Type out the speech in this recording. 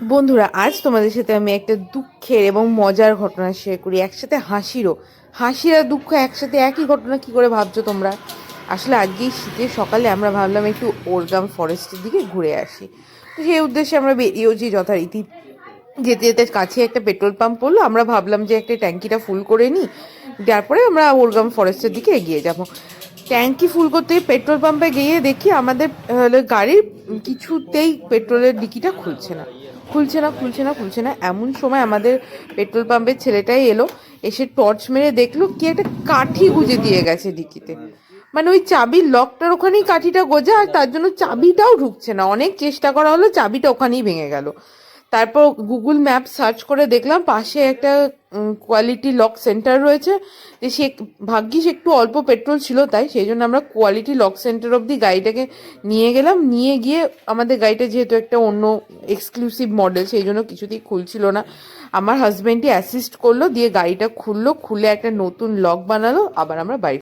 বন্ধুরা, আজ তোমাদের সাথে আমি একটা দুঃখের এবং মজার ঘটনা শেয়ার করি, একসাথে হাসিরও। হাসির আর দুঃখ একসাথে একই ঘটনা কি করে ভাবছো তোমরা? আসলে আজকে এই শীতের সকালে আমরা ভাবলাম একটু ওরগাম ফরেস্টের দিকে ঘুরে আসি। তো সেই উদ্দেশ্যে আমরা বেরিয়েছি যথারীতি। যেতে যেতে কাছে একটা পেট্রোল পাম্প পড়লো, আমরা ভাবলাম যে একটা ট্যাঙ্কিটা ফুল করে নিই, তারপরে আমরা ওরগাম ফরেস্টের দিকে এগিয়ে যাব। ট্যাঙ্কি ফুল করতে পেট্রোল পাম্পে গিয়ে দেখি আমাদের গাড়ির কিছুতেই পেট্রোলের ডিকিটা খুলছে না। এমন সময় আমাদের পেট্রোল পাম্পের ছেলেটাই এলো, এসে টর্চ মেরে দেখলো কি একটা কাঠি গুঁজে দিয়ে গেছে ডিকিতে। মানে ওই চাবির লকটার ওখানেই কাঠিটা গোজা, আর তার জন্য চাবিটাও ঢুকছে না। অনেক চেষ্টা করা হলো, চাবিটা ওখানেই ভেঙে গেল। তারপর গুগল ম্যাপ সার্চ করে দেখলাম পাশে একটা কোয়ালিটি লক সেন্টার রয়েছে। যে সে ভাগ্যিস একটু অল্প পেট্রোল ছিল, তাই সেই জন্য আমরা কোয়ালিটি লক সেন্টার অবধি গাড়িটাকে নিয়ে গেলাম। নিয়ে গিয়ে আমাদের গাড়িটা যেহেতু একটা অন্য এক্সক্লুসিভ মডেল, সেই জন্য কিছুতেই খুলছিল না। আমার হাজব্যান্ডই অ্যাসিস্ট করলো, দিয়ে গাড়িটা খুললো, খুলে একটা নতুন লক বানালো, আবার আমরা বাড়ি